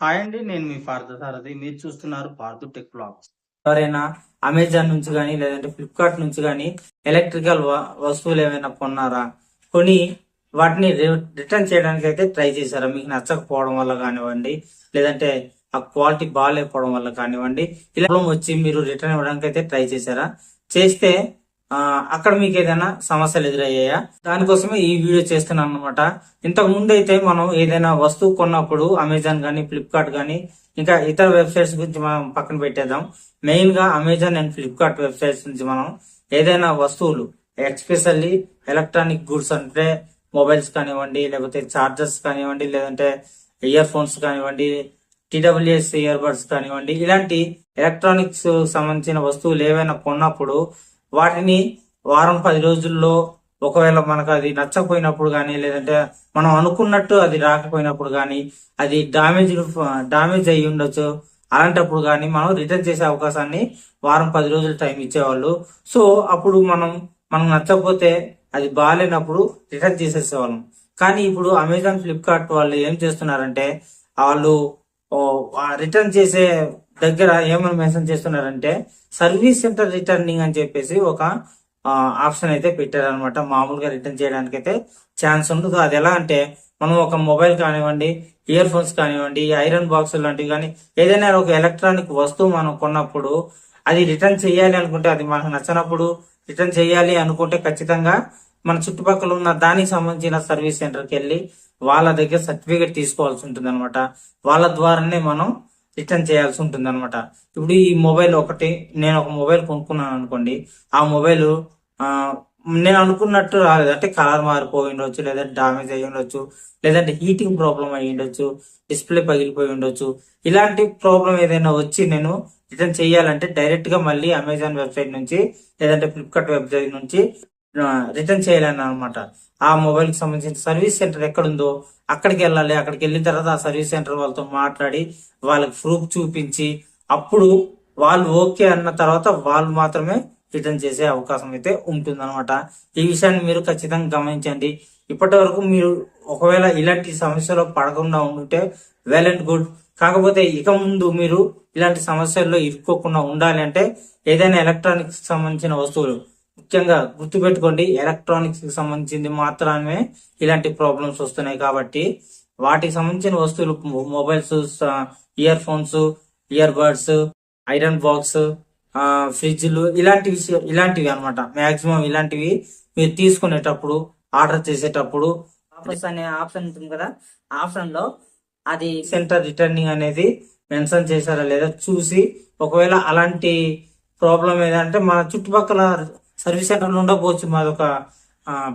Hi అండి. నేను మీ పార్థసారథి. మీరు చూస్తున్నారు పార్థు టెక్ బ్లాగ్స్. ఎవరైనా అమెజాన్ నుంచి కానీ లేదంటే ఫ్లిప్కార్ట్ నుంచి కానీ ఎలక్ట్రికల్ వస్తువులు ఏమైనా కొన్నారా? కొని వాటిని రిటర్న్ చేయడానికి అయితే ట్రై చేశారా? మీకు నచ్చకపోవడం వల్ల కానివ్వండి, లేదంటే ఆ క్వాలిటీ బాగాలేకపోవడం వల్ల కానివ్వండి, ఇలా వచ్చి మీరు రిటర్న్ ఇవ్వడానికి అయితే ట్రై చేశారా? చేస్తే అక్కడ మీకు ఏదైనా సమస్యలు ఎదురయ్యాయా? దానికోసమే ఈ వీడియో చేస్తున్నాను అనమాట. ఇంతకు ముందు అయితే మనం ఏదైనా వస్తువు కొన్నప్పుడు అమెజాన్ కానీ ఫ్లిప్కార్ట్ కానీ ఇంకా ఇతర వెబ్సైట్స్ గురించి మనం పక్కన పెట్టేద్దాం. మెయిన్ గా అమెజాన్ అండ్ ఫ్లిప్కార్ట్ వెబ్సైట్స్ నుంచి మనం ఏదైనా వస్తువులు ఎస్పెషల్లీ ఎలక్ట్రానిక్ గూడ్స్ అంటే మొబైల్స్ కానివ్వండి, లేకపోతే చార్జర్స్ కానివ్వండి, లేదంటే ఇయర్ ఫోన్స్ కానివ్వండి, టీడబ్ల్యూఎస్ ఇయర్ బడ్స్ కానివ్వండి, ఇలాంటి ఎలక్ట్రానిక్స్ సంబంధించిన వస్తువులు ఏవైనా కొన్నప్పుడు వాటిని వారం 10 రోజుల్లో ఒకవేళ మనకు అది నచ్చకపోయినప్పుడు కానీ, లేదంటే మనం అనుకున్నట్టు అది రాకపోయినప్పుడు కానీ, అది డామేజ్ అయ్యి ఉండొచ్చు. అలాంటప్పుడు కానీ మనం రిటర్న్ చేసే అవకాశాన్ని వారం 10 రోజులు టైం ఇచ్చేవాళ్ళు. సో అప్పుడు మనం నచ్చకపోతే అది బాగాలేనప్పుడు రిటర్న్ చేసేసేవాళ్ళం. కానీ ఇప్పుడు అమెజాన్ ఫ్లిప్కార్ట్ వాళ్ళు ఏం చేస్తున్నారంటే వాళ్ళు రిటర్న్ చేసే దగ్గర ఏమని మెన్షన్ చేస్తున్నారంటే సర్వీస్ సెంటర్ రిటర్నింగ్ అని చెప్పేసి ఒక ఆప్షన్ అయితే పెట్టారనమాట. మామూలుగా రిటర్న్ చేయడానికి అయితే ఛాన్స్ ఉండదు. అది ఎలా అంటే మనం ఒక మొబైల్ కానివ్వండి, ఇయర్ ఫోన్స్ కానివ్వండి, ఐరన్ బాక్స్ లాంటివి కానీ ఏదైనా ఒక ఎలక్ట్రానిక్ వస్తువు మనం కొన్నప్పుడు అది రిటర్న్ చేయాలి అనుకుంటే, అది మనకు నచ్చినప్పుడు రిటర్న్ చేయాలి అనుకుంటే ఖచ్చితంగా మన చుట్టుపక్కల ఉన్న దానికి సంబంధించిన సర్వీస్ సెంటర్కి వెళ్ళి వాళ్ళ దగ్గర సర్టిఫికేట్ తీసుకోవాల్సి ఉంటుంది అనమాట. వాళ్ళ ద్వారానే మనం రిటర్న్ చేయాల్సి ఉంటుంది అనమాట. ఇప్పుడు ఈ మొబైల్ ఒకటి నేను ఒక మొబైల్ కొనుక్కున్నాను అనుకోండి, ఆ మొబైల్ నేను అనుకున్నట్టు రాలేదు. అంటే కలర్ మారిపోయి ఉండొచ్చు, లేదంటే డామేజ్ అయ్యి ఉండొచ్చు, లేదంటే హీటింగ్ ప్రాబ్లం అయ్యి ఉండొచ్చు, డిస్ప్లే పగిలిపోయి ఉండొచ్చు. ఇలాంటి ప్రాబ్లం ఏదైనా వచ్చి నేను రిటర్న్ చేయాలంటే డైరెక్ట్ గా మళ్ళీ అమెజాన్ వెబ్సైట్ నుంచి లేదంటే ఫ్లిప్కార్ట్ వెబ్సైట్ నుంచి రిటర్న్ చేయాలని అనమాట. ఆ మొబైల్ కి సంబంధించిన సర్వీస్ సెంటర్ ఎక్కడుందో అక్కడికి వెళ్ళాలి. అక్కడికి వెళ్ళిన తర్వాత ఆ సర్వీస్ సెంటర్ వాళ్ళతో మాట్లాడి వాళ్ళకి ప్రూఫ్ చూపించి అప్పుడు వాళ్ళు ఓకే అన్న తర్వాత వాళ్ళు మాత్రమే రిటర్న్ చేసే అవకాశం అయితే ఉంటుంది అనమాట. ఈ విషయాన్ని మీరు ఖచ్చితంగా గమనించండి. ఇప్పటి వరకు మీరు ఒకవేళ ఇలాంటి సమస్యలో పడకుండా ఉంటే వెల్ అండ్ గుడ్. కాకపోతే ఇక ముందు మీరు ఇలాంటి సమస్యల్లో ఇరుక్కోకుండా ఉండాలి అంటే ఏదైనా ఎలక్ట్రానిక్స్ సంబంధించిన వస్తువులు ముఖ్యంగా గుర్తుపెట్టుకోండి, ఎలక్ట్రానిక్స్ కి సంబంధించింది మాత్రమే ఇలాంటి ప్రాబ్లమ్స్ వస్తున్నాయి. కాబట్టి వాటికి సంబంధించిన వస్తువులు mobiles, earphones, earbuds, iron box, ఫ్రిడ్జ్లు ఇలాంటివి అనమాట. మాక్సిమం ఇలాంటివి మీరు తీసుకునేటప్పుడు ఆర్డర్ చేసేటప్పుడు ఆఫర్స్ అనే ఆప్షన్ ఉంటుంది కదా, ఆప్షన్ లో అది సెంటర్ రిటర్నింగ్ అనేది మెన్షన్ చేశారా లేదా చూసి, ఒకవేళ అలాంటి ప్రాబ్లం ఏదంటే మన చుట్టుపక్కల సర్వీస్ సెంటర్లు ఉండకపోవచ్చు. మాదొక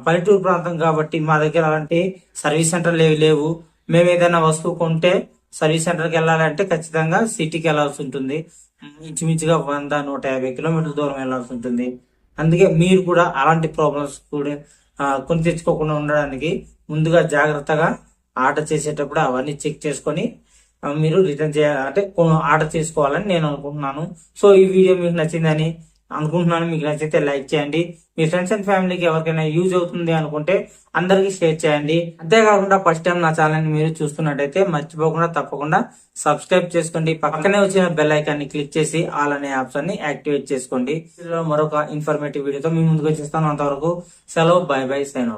పల్లెటూరు ప్రాంతం కాబట్టి మా దగ్గర అలాంటి సర్వీస్ సెంటర్లు లేవు. మేము ఏదైనా వస్తువు కొంటే సర్వీస్ సెంటర్కి వెళ్ళాలంటే ఖచ్చితంగా సిటీకి వెళ్లాల్సి ఉంటుంది. ఇంచుమించుగా 100-150 కిలోమీటర్ల దూరం వెళ్లాల్సి ఉంటుంది. అందుకే మీరు కూడా అలాంటి ప్రాబ్లమ్స్ కూడా కొని తెచ్చుకోకుండా ఉండడానికి ముందుగా జాగ్రత్తగా ఆర్డర్ చేసేటప్పుడు అవన్నీ చెక్ చేసుకొని మీరు రిటర్న్ చేయాలి అంటే ఆర్డర్ చేసుకోవాలని నేను అనుకుంటున్నాను. సో ఈ వీడియో మీకు నచ్చిందని అనుకుంటున్నాను. మీకు నచ్చితే లైక్ చేయండి. మీ ఫ్రెండ్స్ అండ్ ఫ్యామిలీకి ఎవరికైనా యూజ్ అవుతుంది అనుకుంటే అందరికి షేర్ చేయండి. అంతేకాకుండా ఫస్ట్ టైం నా ఛానల్ ని మీరు చూస్తున్నట్టయితే మర్చిపోకుండా తప్పకుండా సబ్స్క్రైబ్ చేసుకోండి. పక్కనే వచ్చిన బెల్ ఐకాన్ ని క్లిక్ చేసి ఆల్ అనే ఆప్షన్ ని యాక్టివేట్ చేసుకోండి. మరొక ఇన్ఫర్మేటివ్ వీడియోతో మీ ముందుకు వచ్చేస్తాను. అంతవరకు సెలవు, బై బై, సైన్ అవుట్.